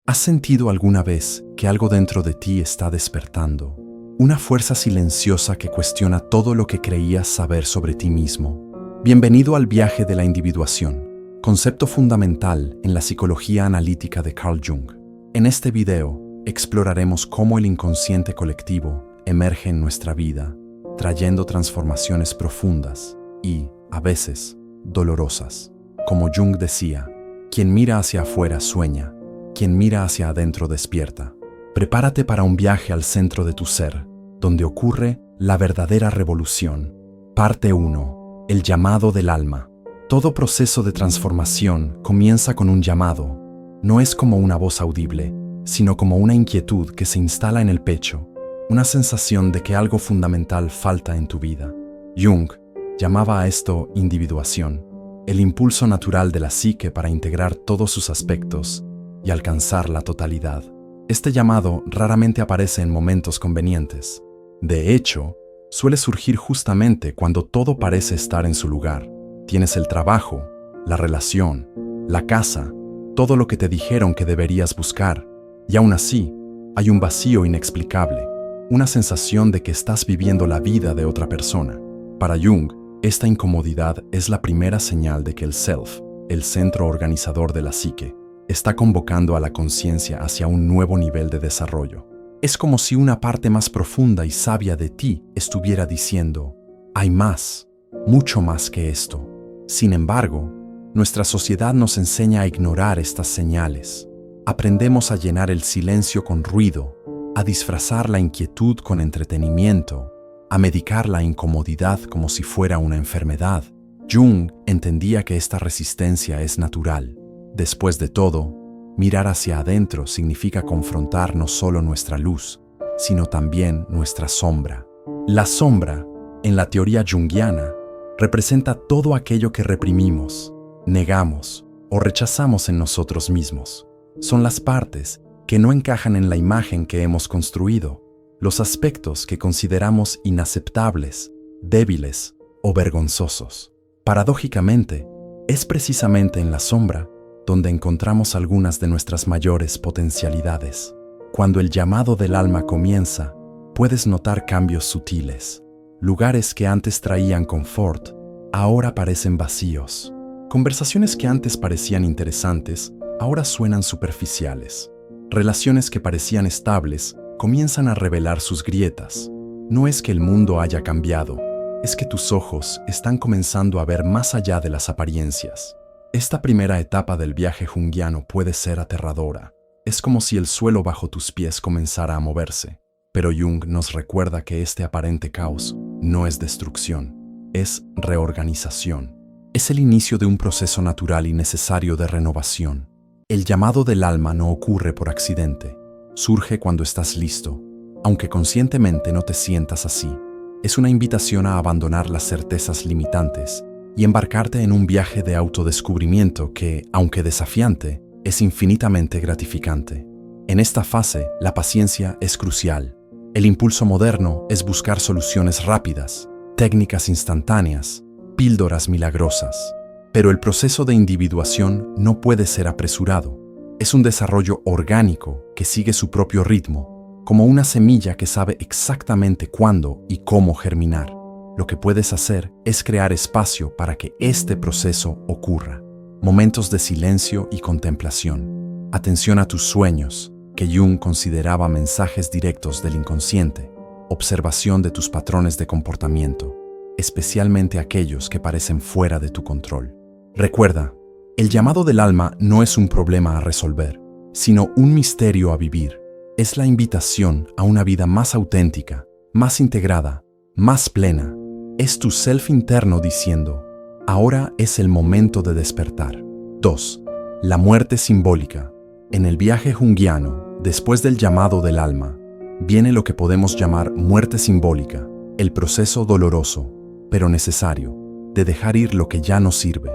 ¿Has sentido alguna vez que algo dentro de ti está despertando? Una fuerza silenciosa que cuestiona todo lo que creías saber sobre ti mismo. Bienvenido al viaje de la individuación, concepto fundamental en la psicología analítica de Carl Jung. En este video, exploraremos cómo el inconsciente colectivo emerge en nuestra vida, trayendo transformaciones profundas y, a veces, dolorosas. Como Jung decía, quien mira hacia afuera sueña, quien mira hacia adentro despierta. Prepárate para un viaje al centro de tu ser, donde ocurre la verdadera revolución. Parte 1. El llamado del alma. Todo proceso de transformación comienza con un llamado. No es como una voz audible, sino como una inquietud que se instala en el pecho, una sensación de que algo fundamental falta en tu vida. Jung llamaba a esto individuación, el impulso natural de la psique para integrar todos sus aspectos y alcanzar la totalidad. Este llamado raramente aparece en momentos convenientes. De hecho, suele surgir justamente cuando todo parece estar en su lugar. Tienes el trabajo, la relación, la casa, todo lo que te dijeron que deberías buscar, y aún así, hay un vacío inexplicable, una sensación de que estás viviendo la vida de otra persona. Para Jung, esta incomodidad es la primera señal de que el self, el centro organizador de la psique, está convocando a la conciencia hacia un nuevo nivel de desarrollo. Es como si una parte más profunda y sabia de ti estuviera diciendo, hay más, mucho más que esto. Sin embargo, nuestra sociedad nos enseña a ignorar estas señales. Aprendemos a llenar el silencio con ruido, a disfrazar la inquietud con entretenimiento, a medicar la incomodidad como si fuera una enfermedad. Jung entendía que esta resistencia es natural. Después de todo, mirar hacia adentro significa confrontar no solo nuestra luz, sino también nuestra sombra. La sombra, en la teoría junguiana, representa todo aquello que reprimimos, negamos o rechazamos en nosotros mismos. Son las partes que no encajan en la imagen que hemos construido, los aspectos que consideramos inaceptables, débiles o vergonzosos. Paradójicamente, es precisamente en la sombra donde encontramos algunas de nuestras mayores potencialidades. Cuando el llamado del alma comienza, puedes notar cambios sutiles. Lugares que antes traían confort, ahora parecen vacíos. Conversaciones que antes parecían interesantes, ahora suenan superficiales. Relaciones que parecían estables, comienzan a revelar sus grietas. No es que el mundo haya cambiado, es que tus ojos están comenzando a ver más allá de las apariencias. Esta primera etapa del viaje junguiano puede ser aterradora. Es como si el suelo bajo tus pies comenzara a moverse. Pero Jung nos recuerda que este aparente caos no es destrucción, es reorganización. Es el inicio de un proceso natural y necesario de renovación. El llamado del alma no ocurre por accidente. Surge cuando estás listo, aunque conscientemente no te sientas así. Es una invitación a abandonar las certezas limitantes y embarcarte en un viaje de autodescubrimiento que, aunque desafiante, es infinitamente gratificante. En esta fase, la paciencia es crucial. El impulso moderno es buscar soluciones rápidas, técnicas instantáneas, píldoras milagrosas. Pero el proceso de individuación no puede ser apresurado. Es un desarrollo orgánico que sigue su propio ritmo, como una semilla que sabe exactamente cuándo y cómo germinar. Lo que puedes hacer es crear espacio para que este proceso ocurra. Momentos de silencio y contemplación. Atención a tus sueños, que Jung consideraba mensajes directos del inconsciente. Observación de tus patrones de comportamiento, especialmente aquellos que parecen fuera de tu control. Recuerda, el llamado del alma no es un problema a resolver, sino un misterio a vivir. Es la invitación a una vida más auténtica, más integrada, más plena. Es tu self interno diciendo, ahora es el momento de despertar. 2. La muerte simbólica. En el viaje junguiano, después del llamado del alma, viene lo que podemos llamar muerte simbólica, el proceso doloroso, pero necesario, de dejar ir lo que ya no sirve.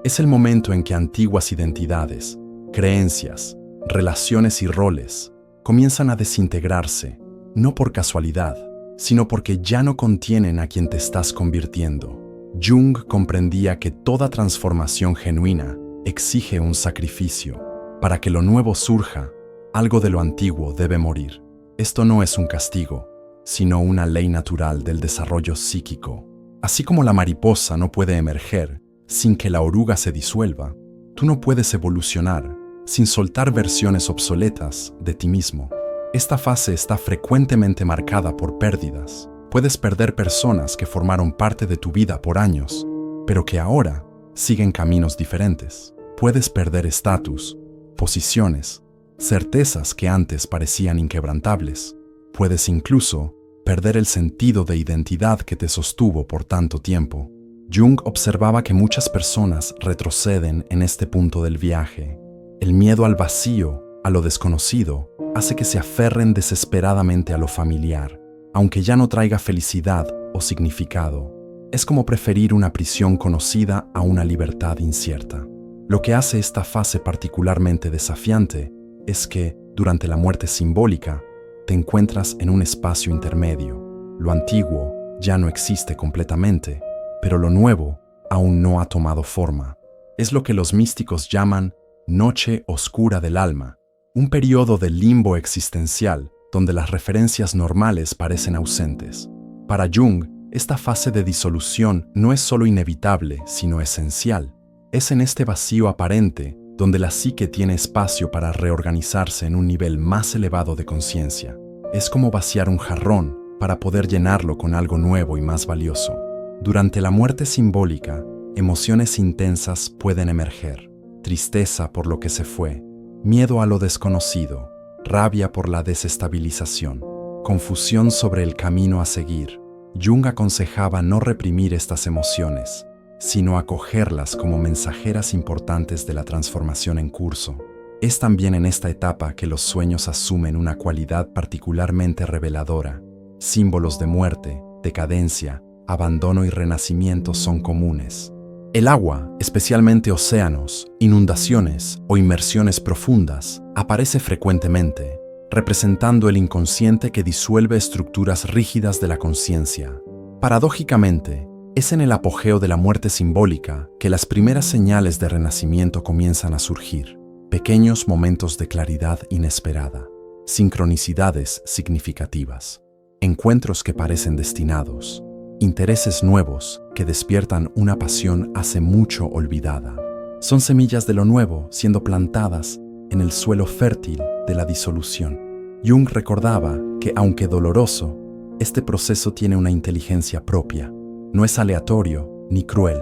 Es el momento en que antiguas identidades, creencias, relaciones y roles comienzan a desintegrarse, no por casualidad, sino porque ya no contienen a quien te estás convirtiendo. Jung comprendía que toda transformación genuina exige un sacrificio. Para que lo nuevo surja, Algo de lo antiguo debe morir. Esto no es un castigo, sino una ley natural del desarrollo psíquico. Así como la mariposa no puede emerger sin que la oruga se disuelva, tú no puedes evolucionar sin soltar versiones obsoletas de ti mismo. Esta fase está frecuentemente marcada por pérdidas. Puedes perder personas que formaron parte de tu vida por años, pero que ahora siguen caminos diferentes. Puedes perder estatus, posiciones, certezas que antes parecían inquebrantables. Puedes incluso perder el sentido de identidad que te sostuvo por tanto tiempo. Jung observaba que muchas personas retroceden en este punto del viaje. El miedo al vacío, a lo desconocido, hace que se aferren desesperadamente a lo familiar, aunque ya no traiga felicidad o significado. Es como preferir una prisión conocida a una libertad incierta. Lo que hace esta fase particularmente desafiante es que, durante la muerte simbólica, te encuentras en un espacio intermedio. Lo antiguo ya no existe completamente, pero lo nuevo aún no ha tomado forma. Es lo que los místicos llaman noche oscura del alma, un periodo de limbo existencial donde las referencias normales parecen ausentes. Para Jung, esta fase de disolución no es solo inevitable, sino esencial. Es en este vacío aparente donde la psique tiene espacio para reorganizarse en un nivel más elevado de conciencia. Es como vaciar un jarrón para poder llenarlo con algo nuevo y más valioso. Durante la muerte simbólica, emociones intensas pueden emerger. Tristeza por lo que se fue, miedo a lo desconocido, rabia por la desestabilización, confusión sobre el camino a seguir. Jung aconsejaba no reprimir estas emociones, sino acogerlas como mensajeras importantes de la transformación en curso. Es también en esta etapa que los sueños asumen una cualidad particularmente reveladora. Símbolos de muerte, decadencia, abandono y renacimiento son comunes. El agua, especialmente océanos, inundaciones o inmersiones profundas, aparece frecuentemente, representando el inconsciente que disuelve estructuras rígidas de la conciencia. Paradójicamente, es en el apogeo de la muerte simbólica que las primeras señales de renacimiento comienzan a surgir, pequeños momentos de claridad inesperada, sincronicidades significativas, encuentros que parecen destinados, intereses nuevos que despiertan una pasión hace mucho olvidada. Son semillas de lo nuevo siendo plantadas en el suelo fértil de la disolución. Jung recordaba que, aunque doloroso, este proceso tiene una inteligencia propia. No es aleatorio ni cruel.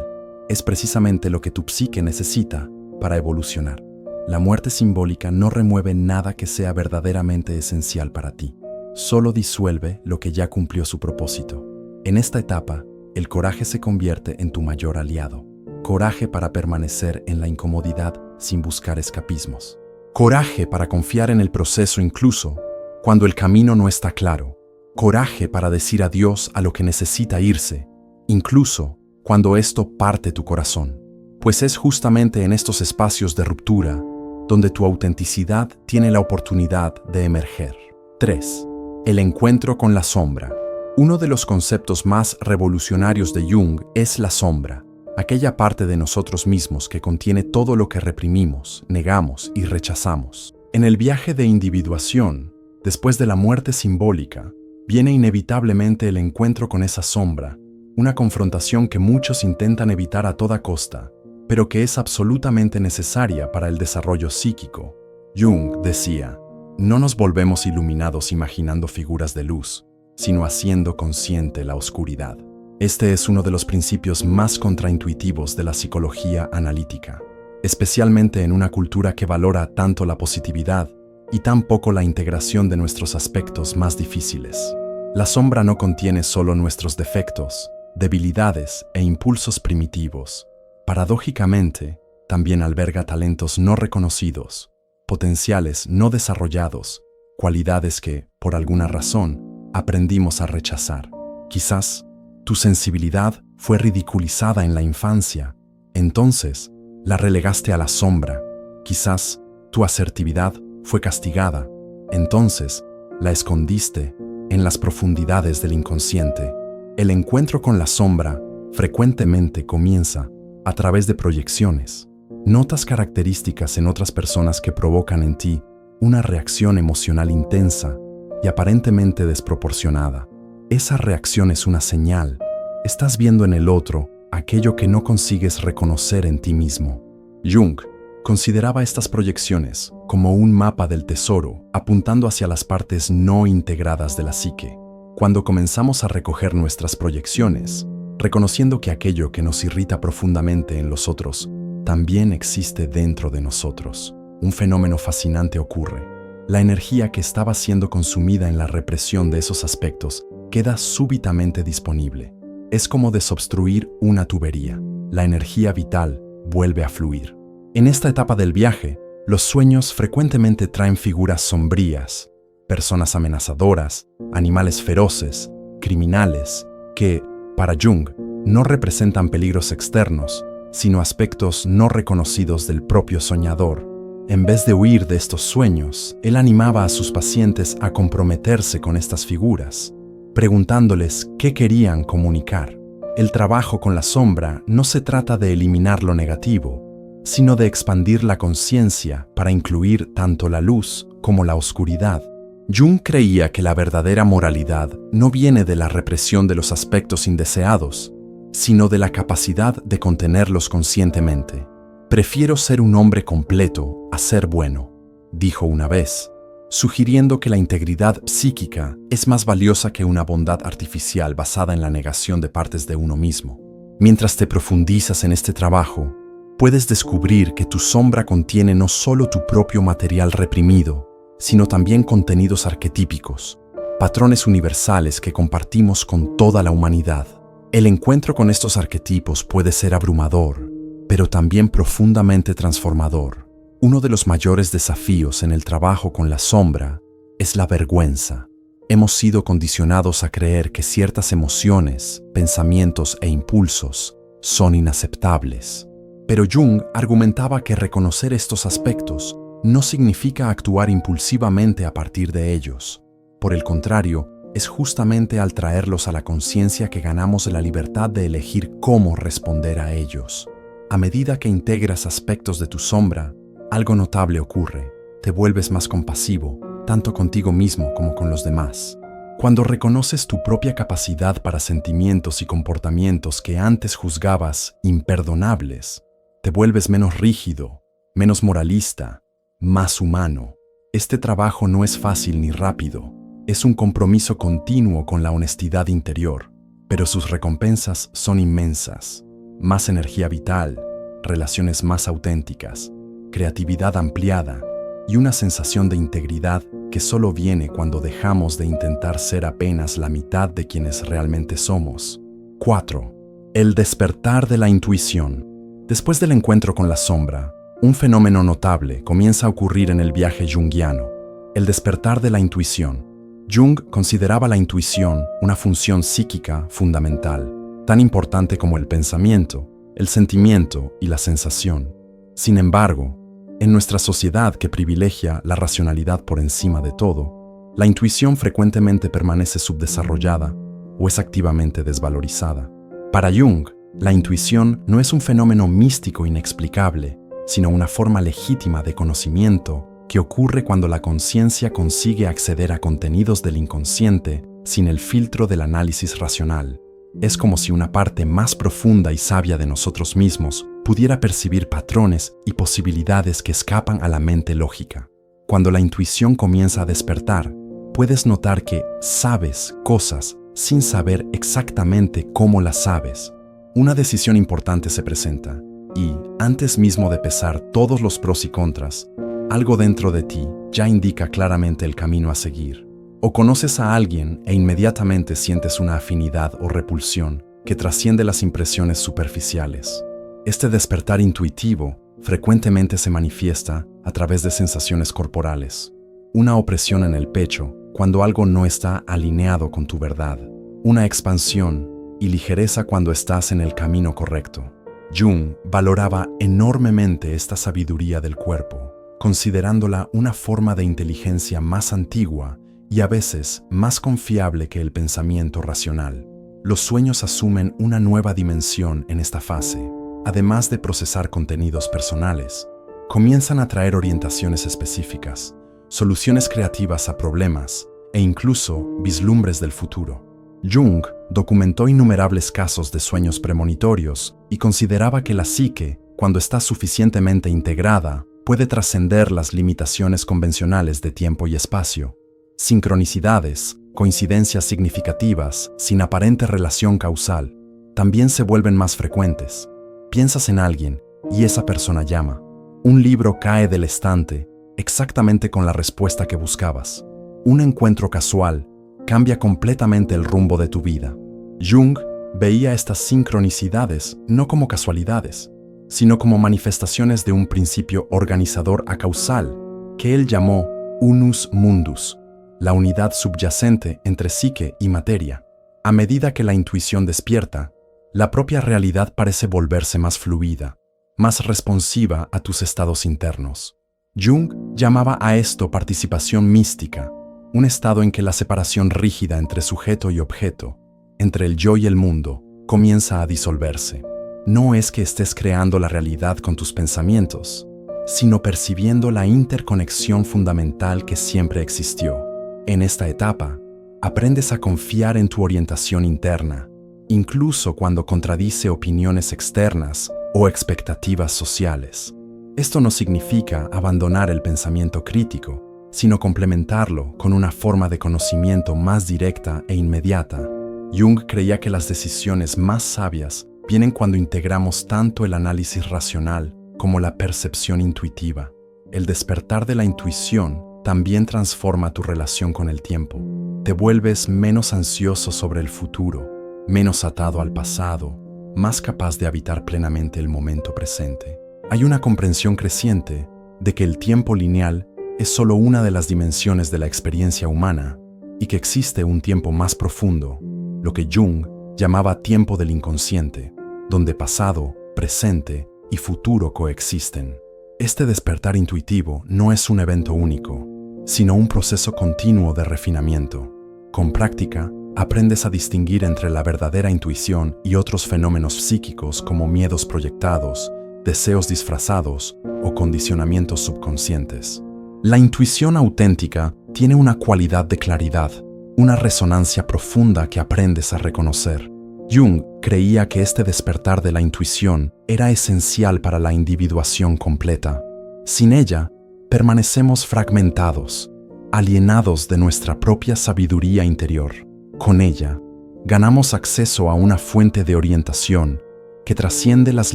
Es precisamente lo que tu psique necesita para evolucionar. La muerte simbólica no remueve nada que sea verdaderamente esencial para ti. Solo disuelve lo que ya cumplió su propósito. En esta etapa, el coraje se convierte en tu mayor aliado. Coraje para permanecer en la incomodidad sin buscar escapismos. Coraje para confiar en el proceso incluso cuando el camino no está claro. Coraje para decir adiós a lo que necesita irse, incluso cuando esto parte tu corazón. Pues es justamente en estos espacios de ruptura donde tu autenticidad tiene la oportunidad de emerger. 3. El encuentro con la sombra. Uno de los conceptos más revolucionarios de Jung es la sombra, aquella parte de nosotros mismos que contiene todo lo que reprimimos, negamos y rechazamos. En el viaje de individuación, después de la muerte simbólica, viene inevitablemente el encuentro con esa sombra, una confrontación que muchos intentan evitar a toda costa, pero que es absolutamente necesaria para el desarrollo psíquico. Jung decía, no nos volvemos iluminados imaginando figuras de luz, sino haciendo consciente la oscuridad. Este es uno de los principios más contraintuitivos de la psicología analítica, especialmente en una cultura que valora tanto la positividad y tan poco la integración de nuestros aspectos más difíciles. La sombra no contiene solo nuestros defectos, debilidades e impulsos primitivos. Paradójicamente, también alberga talentos no reconocidos, potenciales no desarrollados, cualidades que, por alguna razón, aprendimos a rechazar. Quizás tu sensibilidad fue ridiculizada en la infancia, entonces la relegaste a la sombra. Quizás tu asertividad fue castigada, entonces la escondiste en las profundidades del inconsciente. El encuentro con la sombra frecuentemente comienza a través de proyecciones. Notas características en otras personas que provocan en ti una reacción emocional intensa y aparentemente desproporcionada. Esa reacción es una señal. Estás viendo en el otro aquello que no consigues reconocer en ti mismo. Jung consideraba estas proyecciones como un mapa del tesoro, apuntando hacia las partes no integradas de la psique. Cuando comenzamos a recoger nuestras proyecciones, reconociendo que aquello que nos irrita profundamente en los otros también existe dentro de nosotros, un fenómeno fascinante ocurre. La energía que estaba siendo consumida en la represión de esos aspectos queda súbitamente disponible. Es como desobstruir una tubería. La energía vital vuelve a fluir. En esta etapa del viaje, los sueños frecuentemente traen figuras sombrías, personas amenazadoras, animales feroces, criminales, que, para Jung, no representan peligros externos, sino aspectos no reconocidos del propio soñador. En vez de huir de estos sueños, él animaba a sus pacientes a comprometerse con estas figuras, preguntándoles qué querían comunicar. El trabajo con la sombra no se trata de eliminar lo negativo, sino de expandir la conciencia para incluir tanto la luz como la oscuridad. Jung creía que la verdadera moralidad no viene de la represión de los aspectos indeseados, sino de la capacidad de contenerlos conscientemente. «Prefiero ser un hombre completo a ser bueno», dijo una vez, sugiriendo que la integridad psíquica es más valiosa que una bondad artificial basada en la negación de partes de uno mismo. Mientras te profundizas en este trabajo, puedes descubrir que tu sombra contiene no solo tu propio material reprimido, sino también contenidos arquetípicos, patrones universales que compartimos con toda la humanidad. El encuentro con estos arquetipos puede ser abrumador, pero también profundamente transformador. Uno de los mayores desafíos en el trabajo con la sombra es la vergüenza. Hemos sido condicionados a creer que ciertas emociones, pensamientos e impulsos son inaceptables. Pero Jung argumentaba que reconocer estos aspectos no significa actuar impulsivamente a partir de ellos. Por el contrario, es justamente al traerlos a la conciencia que ganamos la libertad de elegir cómo responder a ellos. A medida que integras aspectos de tu sombra, algo notable ocurre. Te vuelves más compasivo, tanto contigo mismo como con los demás. Cuando reconoces tu propia capacidad para sentimientos y comportamientos que antes juzgabas imperdonables, te vuelves menos rígido, menos moralista, más humano. Este trabajo no es fácil ni rápido. Es un compromiso continuo con la honestidad interior, pero sus recompensas son inmensas. Más energía vital, relaciones más auténticas, creatividad ampliada y una sensación de integridad que solo viene cuando dejamos de intentar ser apenas la mitad de quienes realmente somos. 4. El despertar de la intuición. Después del encuentro con la sombra, un fenómeno notable comienza a ocurrir en el viaje junguiano, el despertar de la intuición. Jung consideraba la intuición una función psíquica fundamental, tan importante como el pensamiento, el sentimiento y la sensación. Sin embargo, en nuestra sociedad que privilegia la racionalidad por encima de todo, la intuición frecuentemente permanece subdesarrollada o es activamente desvalorizada. Para Jung, la intuición no es un fenómeno místico inexplicable, sino una forma legítima de conocimiento que ocurre cuando la conciencia consigue acceder a contenidos del inconsciente sin el filtro del análisis racional. Es como si una parte más profunda y sabia de nosotros mismos pudiera percibir patrones y posibilidades que escapan a la mente lógica. Cuando la intuición comienza a despertar, puedes notar que sabes cosas sin saber exactamente cómo las sabes. Una decisión importante se presenta y, antes mismo de pesar todos los pros y contras, algo dentro de ti ya indica claramente el camino a seguir. O conoces a alguien e inmediatamente sientes una afinidad o repulsión que trasciende las impresiones superficiales. Este despertar intuitivo frecuentemente se manifiesta a través de sensaciones corporales. Una opresión en el pecho cuando algo no está alineado con tu verdad. Una expansión y ligereza cuando estás en el camino correcto. Jung valoraba enormemente esta sabiduría del cuerpo, considerándola una forma de inteligencia más antigua y a veces más confiable que el pensamiento racional. Los sueños asumen una nueva dimensión en esta fase. Además de procesar contenidos personales, comienzan a traer orientaciones específicas, soluciones creativas a problemas e incluso vislumbres del futuro. Jung documentó innumerables casos de sueños premonitorios y consideraba que la psique, cuando está suficientemente integrada, puede trascender las limitaciones convencionales de tiempo y espacio. Sincronicidades, coincidencias significativas, sin aparente relación causal, también se vuelven más frecuentes. Piensas en alguien y esa persona llama. Un libro cae del estante exactamente con la respuesta que buscabas. Un encuentro casual cambia completamente el rumbo de tu vida. Jung veía estas sincronicidades no como casualidades, sino como manifestaciones de un principio organizador acausal que él llamó unus mundus, la unidad subyacente entre psique y materia. A medida que la intuición despierta, la propia realidad parece volverse más fluida, más responsiva a tus estados internos. Jung llamaba a esto participación mística, un estado en que la separación rígida entre sujeto y objeto, entre el yo y el mundo, comienza a disolverse. No es que estés creando la realidad con tus pensamientos, sino percibiendo la interconexión fundamental que siempre existió. En esta etapa, aprendes a confiar en tu orientación interna, incluso cuando contradice opiniones externas o expectativas sociales. Esto no significa abandonar el pensamiento crítico, sino complementarlo con una forma de conocimiento más directa e inmediata. Jung creía que las decisiones más sabias vienen cuando integramos tanto el análisis racional como la percepción intuitiva. El despertar de la intuición también transforma tu relación con el tiempo. Te vuelves menos ansioso sobre el futuro, menos atado al pasado, más capaz de habitar plenamente el momento presente. Hay una comprensión creciente de que el tiempo lineal es solo una de las dimensiones de la experiencia humana y que existe un tiempo más profundo, lo que Jung llamaba tiempo del inconsciente, donde pasado, presente y futuro coexisten. Este despertar intuitivo no es un evento único, sino un proceso continuo de refinamiento. Con práctica, aprendes a distinguir entre la verdadera intuición y otros fenómenos psíquicos como miedos proyectados, deseos disfrazados o condicionamientos subconscientes. La intuición auténtica tiene una cualidad de claridad, una resonancia profunda que aprendes a reconocer. Jung creía que este despertar de la intuición era esencial para la individuación completa. Sin ella, permanecemos fragmentados, alienados de nuestra propia sabiduría interior. Con ella, ganamos acceso a una fuente de orientación que trasciende las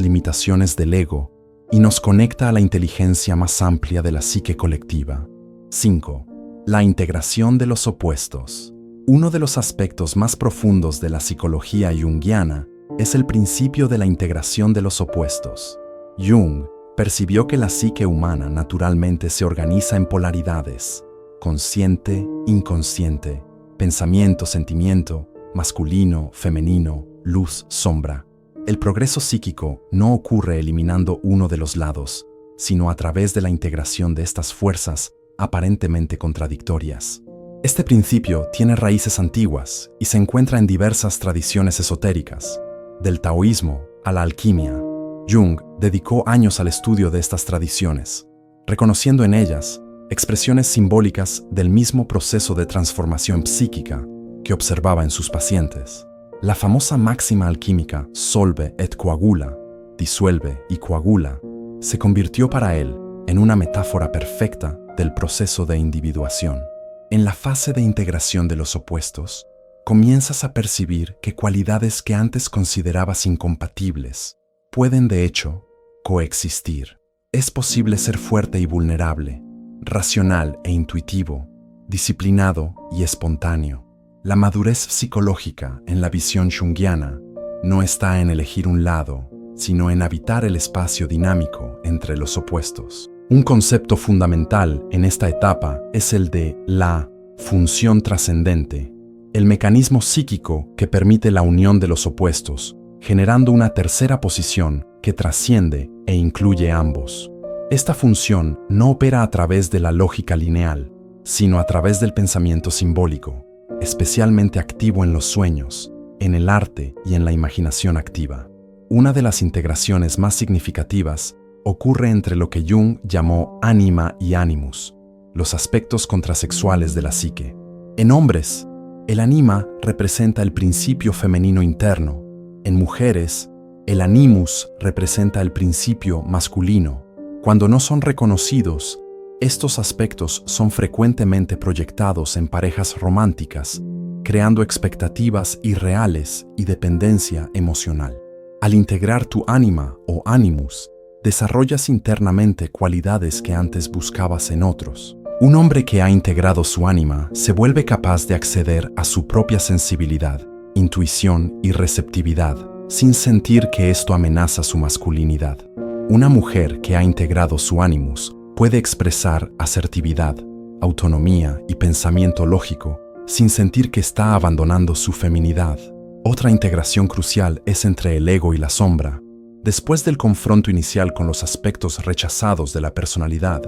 limitaciones del ego y nos conecta a la inteligencia más amplia de la psique colectiva. 5. La integración de los opuestos. Uno de los aspectos más profundos de la psicología junguiana es el principio de la integración de los opuestos. Jung percibió que la psique humana naturalmente se organiza en polaridades: consciente, inconsciente, pensamiento, sentimiento, masculino, femenino, luz, sombra. El progreso psíquico no ocurre eliminando uno de los lados, sino a través de la integración de estas fuerzas aparentemente contradictorias. Este principio tiene raíces antiguas y se encuentra en diversas tradiciones esotéricas. Del taoísmo a la alquimia, Jung dedicó años al estudio de estas tradiciones, reconociendo en ellas expresiones simbólicas del mismo proceso de transformación psíquica que observaba en sus pacientes. La famosa máxima alquímica solve et coagula, disuelve y coagula, se convirtió para él en una metáfora perfecta del proceso de individuación. En la fase de integración de los opuestos, comienzas a percibir que cualidades que antes considerabas incompatibles pueden, de hecho, coexistir. Es posible ser fuerte y vulnerable, racional e intuitivo, disciplinado y espontáneo. La madurez psicológica en la visión junguiana no está en elegir un lado, sino en habitar el espacio dinámico entre los opuestos. Un concepto fundamental en esta etapa es el de la función trascendente, el mecanismo psíquico que permite la unión de los opuestos, generando una tercera posición que trasciende e incluye ambos. Esta función no opera a través de la lógica lineal, sino a través del pensamiento simbólico, especialmente activo en los sueños, en el arte y en la imaginación activa. Una de las integraciones más significativas ocurre entre lo que Jung llamó ánima y animus, los aspectos contrasexuales de la psique. En hombres, el anima representa el principio femenino interno. En mujeres, el animus representa el principio masculino. Cuando no son reconocidos, estos aspectos son frecuentemente proyectados en parejas románticas, creando expectativas irreales y dependencia emocional. Al integrar tu ánima o animus, desarrollas internamente cualidades que antes buscabas en otros. Un hombre que ha integrado su ánima se vuelve capaz de acceder a su propia sensibilidad, intuición y receptividad, sin sentir que esto amenaza su masculinidad. Una mujer que ha integrado su animus puede expresar asertividad, autonomía y pensamiento lógico sin sentir que está abandonando su feminidad. Otra integración crucial es entre el ego y la sombra. Después del confronto inicial con los aspectos rechazados de la personalidad,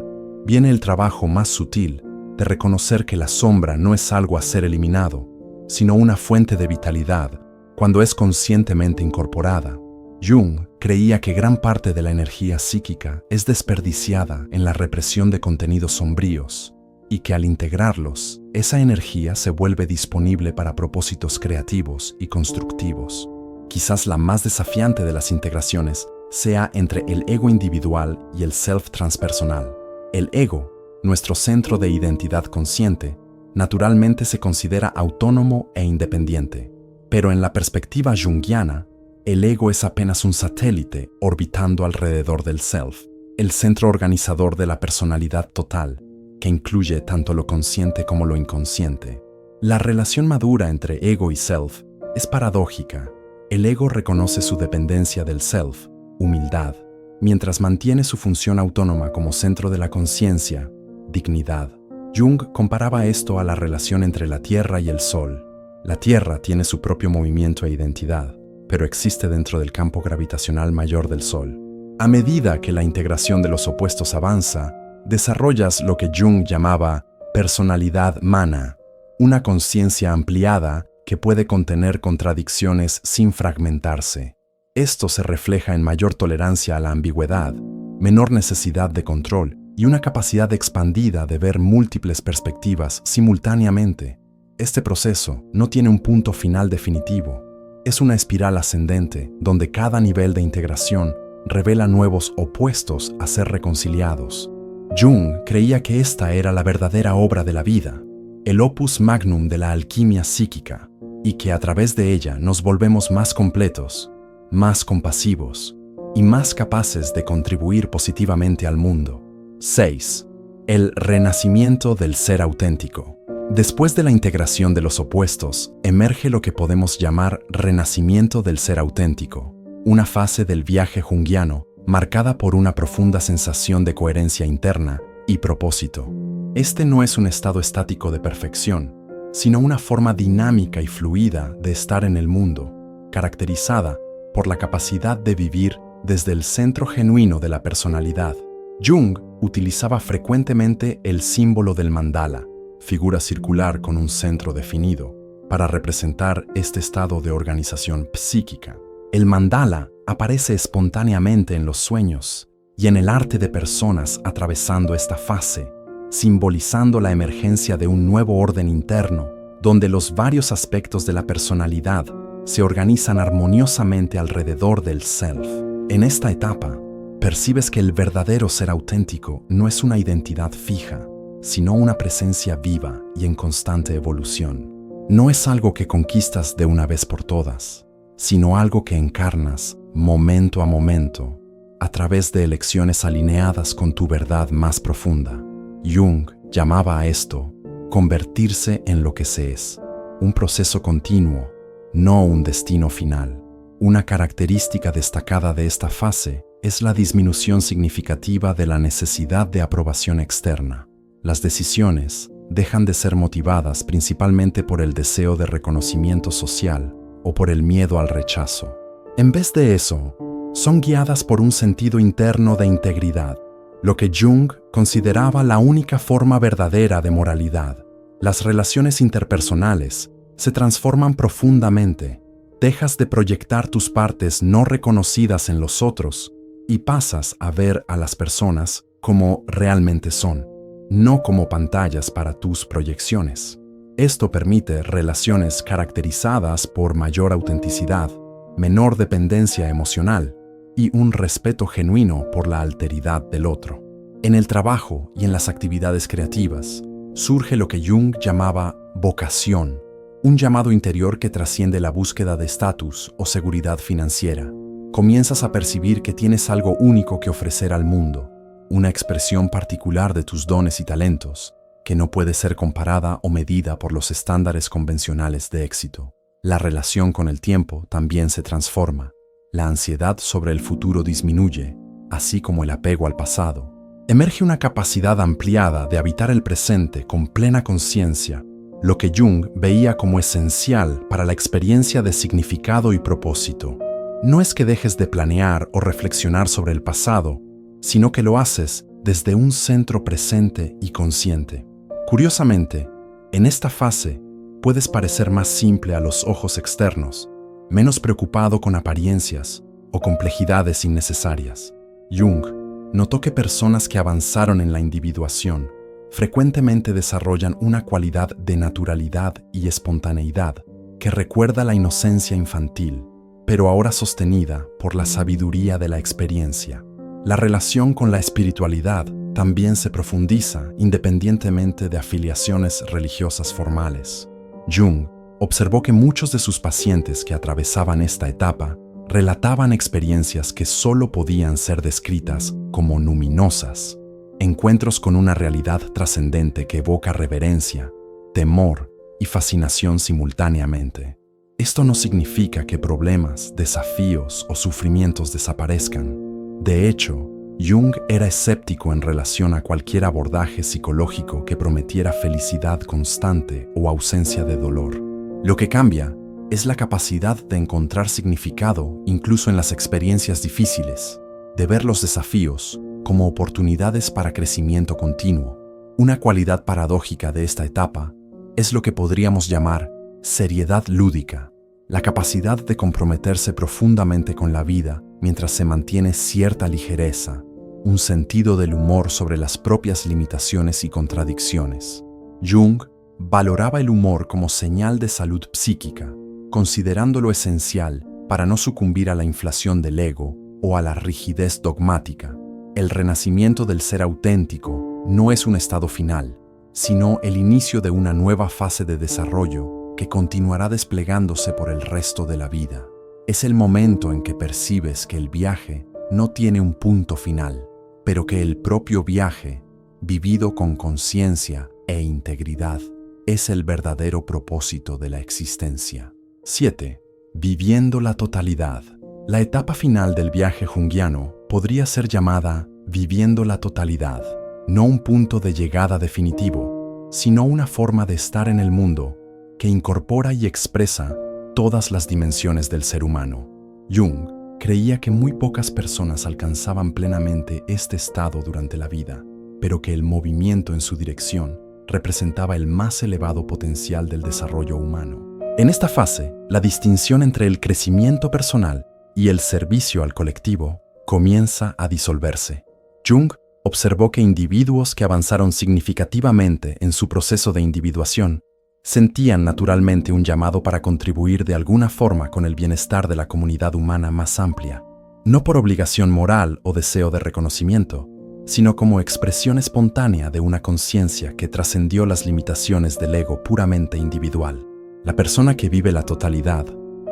viene el trabajo más sutil de reconocer que la sombra no es algo a ser eliminado, sino una fuente de vitalidad cuando es conscientemente incorporada. Jung creía que gran parte de la energía psíquica es desperdiciada en la represión de contenidos sombríos y que al integrarlos, esa energía se vuelve disponible para propósitos creativos y constructivos. Quizás la más desafiante de las integraciones sea entre el ego individual y el self transpersonal. El ego, nuestro centro de identidad consciente, naturalmente se considera autónomo e independiente, pero en la perspectiva junguiana, el ego es apenas un satélite orbitando alrededor del self, el centro organizador de la personalidad total, que incluye tanto lo consciente como lo inconsciente. La relación madura entre ego y self es paradójica. El ego reconoce su dependencia del self, humildad, mientras mantiene su función autónoma como centro de la conciencia, dignidad. Jung comparaba esto a la relación entre la Tierra y el Sol. La Tierra tiene su propio movimiento e identidad, pero existe dentro del campo gravitacional mayor del Sol. A medida que la integración de los opuestos avanza, desarrollas lo que Jung llamaba personalidad mana, una conciencia ampliada que puede contener contradicciones sin fragmentarse. Esto se refleja en mayor tolerancia a la ambigüedad, menor necesidad de control y una capacidad expandida de ver múltiples perspectivas simultáneamente. Este proceso no tiene un punto final definitivo. Es una espiral ascendente donde cada nivel de integración revela nuevos opuestos a ser reconciliados. Jung creía que esta era la verdadera obra de la vida, el opus magnum de la alquimia psíquica, y que a través de ella nos volvemos más completos, más compasivos y más capaces de contribuir positivamente al mundo. 6. El renacimiento del ser auténtico. Después de la integración de los opuestos, emerge lo que podemos llamar renacimiento del ser auténtico, una fase del viaje junguiano marcada por una profunda sensación de coherencia interna y propósito. Este no es un estado estático de perfección, sino una forma dinámica y fluida de estar en el mundo, caracterizada por la capacidad de vivir desde el centro genuino de la personalidad. Jung utilizaba frecuentemente el símbolo del mandala, figura circular con un centro definido, para representar este estado de organización psíquica. El mandala aparece espontáneamente en los sueños y en el arte de personas atravesando esta fase, simbolizando la emergencia de un nuevo orden interno, donde los varios aspectos de la personalidad se organizan armoniosamente alrededor del self. En esta etapa, percibes que el verdadero ser auténtico no es una identidad fija, sino una presencia viva y en constante evolución. No es algo que conquistas de una vez por todas, sino algo que encarnas momento a momento, a través de elecciones alineadas con tu verdad más profunda. Jung llamaba a esto convertirse en lo que se es, un proceso continuo, no un destino final. Una característica destacada de esta fase es la disminución significativa de la necesidad de aprobación externa. Las decisiones dejan de ser motivadas principalmente por el deseo de reconocimiento social o por el miedo al rechazo. En vez de eso, son guiadas por un sentido interno de integridad, lo que Jung consideraba la única forma verdadera de moralidad. Las relaciones interpersonales se transforman profundamente. Dejas de proyectar tus partes no reconocidas en los otros y pasas a ver a las personas como realmente son. no como pantallas para tus proyecciones. Esto permite relaciones caracterizadas por mayor autenticidad, menor dependencia emocional y un respeto genuino por la alteridad del otro. En el trabajo y en las actividades creativas, surge lo que Jung llamaba vocación, un llamado interior que trasciende la búsqueda de estatus o seguridad financiera. Comienzas a percibir que tienes algo único que ofrecer al mundo, una expresión particular de tus dones y talentos, que no puede ser comparada o medida por los estándares convencionales de éxito. La relación con el tiempo también se transforma. La ansiedad sobre el futuro disminuye, así como el apego al pasado. Emerge una capacidad ampliada de habitar el presente con plena conciencia, lo que Jung veía como esencial para la experiencia de significado y propósito. No es que dejes de planear o reflexionar sobre el pasado, sino que lo haces desde un centro presente y consciente. Curiosamente, en esta fase puedes parecer más simple a los ojos externos, menos preocupado con apariencias o complejidades innecesarias. Jung notó que personas que avanzaron en la individuación frecuentemente desarrollan una cualidad de naturalidad y espontaneidad que recuerda la inocencia infantil, pero ahora sostenida por la sabiduría de la experiencia. La relación con la espiritualidad también se profundiza independientemente de afiliaciones religiosas formales. Jung observó que muchos de sus pacientes que atravesaban esta etapa relataban experiencias que solo podían ser descritas como numinosas, encuentros con una realidad trascendente que evoca reverencia, temor y fascinación simultáneamente. Esto no significa que problemas, desafíos o sufrimientos desaparezcan. De hecho, Jung era escéptico en relación a cualquier abordaje psicológico que prometiera felicidad constante o ausencia de dolor. Lo que cambia es la capacidad de encontrar significado incluso en las experiencias difíciles, de ver los desafíos como oportunidades para crecimiento continuo. Una cualidad paradójica de esta etapa es lo que podríamos llamar seriedad lúdica, la capacidad de comprometerse profundamente con la vida mientras se mantiene cierta ligereza, un sentido del humor sobre las propias limitaciones y contradicciones. Jung valoraba el humor como señal de salud psíquica, considerándolo esencial para no sucumbir a la inflación del ego o a la rigidez dogmática. El renacimiento del ser auténtico no es un estado final, sino el inicio de una nueva fase de desarrollo que continuará desplegándose por el resto de la vida. Es el momento en que percibes que el viaje no tiene un punto final, pero que el propio viaje, vivido con conciencia e integridad, es el verdadero propósito de la existencia. 7. Viviendo la totalidad. La etapa final del viaje junguiano podría ser llamada viviendo la totalidad, no un punto de llegada definitivo, sino una forma de estar en el mundo que incorpora y expresa todas las dimensiones del ser humano. Jung creía que muy pocas personas alcanzaban plenamente este estado durante la vida, pero que el movimiento en su dirección representaba el más elevado potencial del desarrollo humano. En esta fase, la distinción entre el crecimiento personal y el servicio al colectivo comienza a disolverse. Jung observó que individuos que avanzaron significativamente en su proceso de individuación sentían naturalmente un llamado para contribuir de alguna forma con el bienestar de la comunidad humana más amplia, no por obligación moral o deseo de reconocimiento, sino como expresión espontánea de una conciencia que trascendió las limitaciones del ego puramente individual. La persona que vive la totalidad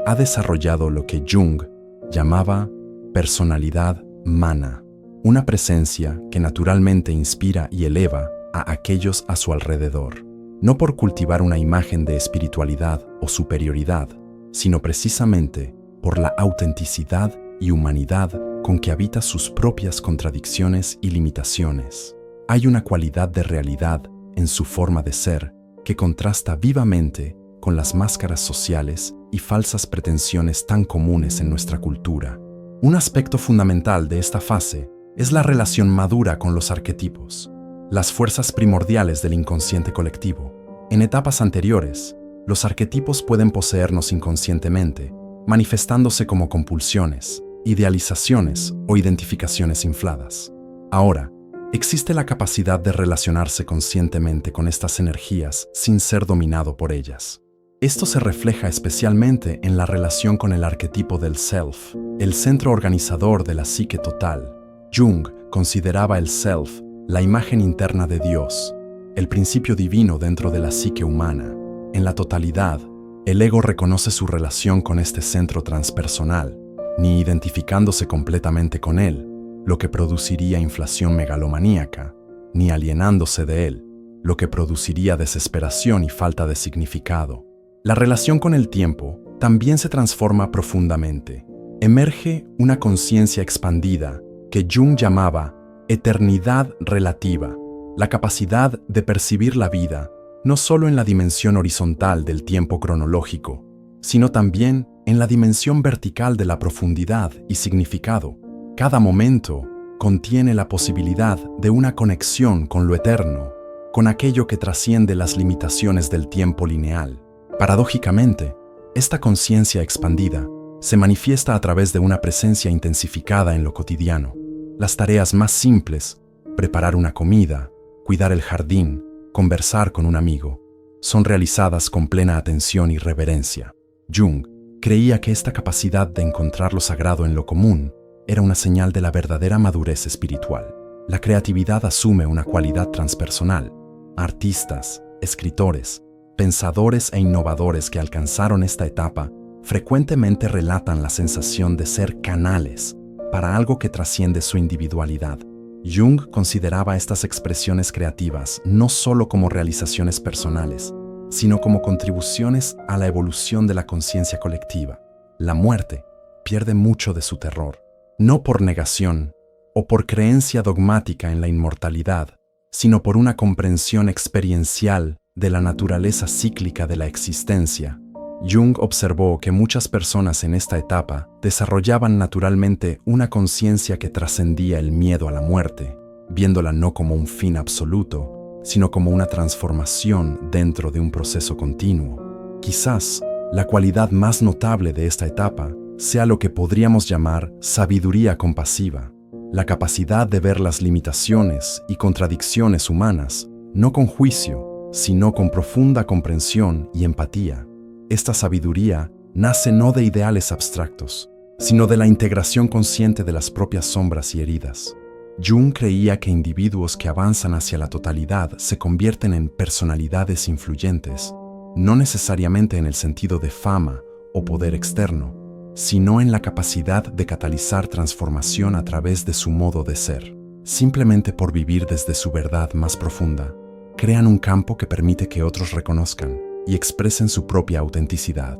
ha desarrollado lo que Jung llamaba personalidad mana, una presencia que naturalmente inspira y eleva a aquellos a su alrededor, no por cultivar una imagen de espiritualidad o superioridad, sino precisamente por la autenticidad y humanidad con que habita sus propias contradicciones y limitaciones. Hay una cualidad de realidad en su forma de ser que contrasta vivamente con las máscaras sociales y falsas pretensiones tan comunes en nuestra cultura. Un aspecto fundamental de esta fase es la relación madura con los arquetipos, las fuerzas primordiales del inconsciente colectivo. En etapas anteriores, los arquetipos pueden poseernos inconscientemente, manifestándose como compulsiones, idealizaciones o identificaciones infladas. Ahora, existe la capacidad de relacionarse conscientemente con estas energías sin ser dominado por ellas. Esto se refleja especialmente en la relación con el arquetipo del Self, el centro organizador de la psique total. Jung consideraba el Self la imagen interna de Dios, el principio divino dentro de la psique humana. En la totalidad, el ego reconoce su relación con este centro transpersonal, ni identificándose completamente con él, lo que produciría inflación megalomaníaca, ni alienándose de él, lo que produciría desesperación y falta de significado. La relación con el tiempo también se transforma profundamente. Emerge una conciencia expandida que Jung llamaba eternidad relativa, la capacidad de percibir la vida no solo en la dimensión horizontal del tiempo cronológico, sino también en la dimensión vertical de la profundidad y significado. Cada momento contiene la posibilidad de una conexión con lo eterno, con aquello que trasciende las limitaciones del tiempo lineal. Paradójicamente, esta conciencia expandida se manifiesta a través de una presencia intensificada en lo cotidiano. Las tareas más simples, preparar una comida, cuidar el jardín, conversar con un amigo, son realizadas con plena atención y reverencia. Jung creía que esta capacidad de encontrar lo sagrado en lo común era una señal de la verdadera madurez espiritual. La creatividad asume una cualidad transpersonal. Artistas, escritores, pensadores e innovadores que alcanzaron esta etapa frecuentemente relatan la sensación de ser canales para algo que trasciende su individualidad. Jung consideraba estas expresiones creativas no solo como realizaciones personales, sino como contribuciones a la evolución de la conciencia colectiva. La muerte pierde mucho de su terror, no por negación o por creencia dogmática en la inmortalidad, sino por una comprensión experiencial de la naturaleza cíclica de la existencia. Jung observó que muchas personas en esta etapa desarrollaban naturalmente una conciencia que trascendía el miedo a la muerte, viéndola no como un fin absoluto, sino como una transformación dentro de un proceso continuo. Quizás la cualidad más notable de esta etapa sea lo que podríamos llamar sabiduría compasiva, la capacidad de ver las limitaciones y contradicciones humanas, no con juicio, sino con profunda comprensión y empatía. Esta sabiduría nace no de ideales abstractos, sino de la integración consciente de las propias sombras y heridas. Jung creía que individuos que avanzan hacia la totalidad se convierten en personalidades influyentes, no necesariamente en el sentido de fama o poder externo, sino en la capacidad de catalizar transformación a través de su modo de ser. Simplemente por vivir desde su verdad más profunda, crean un campo que permite que otros reconozcan y expresen su propia autenticidad.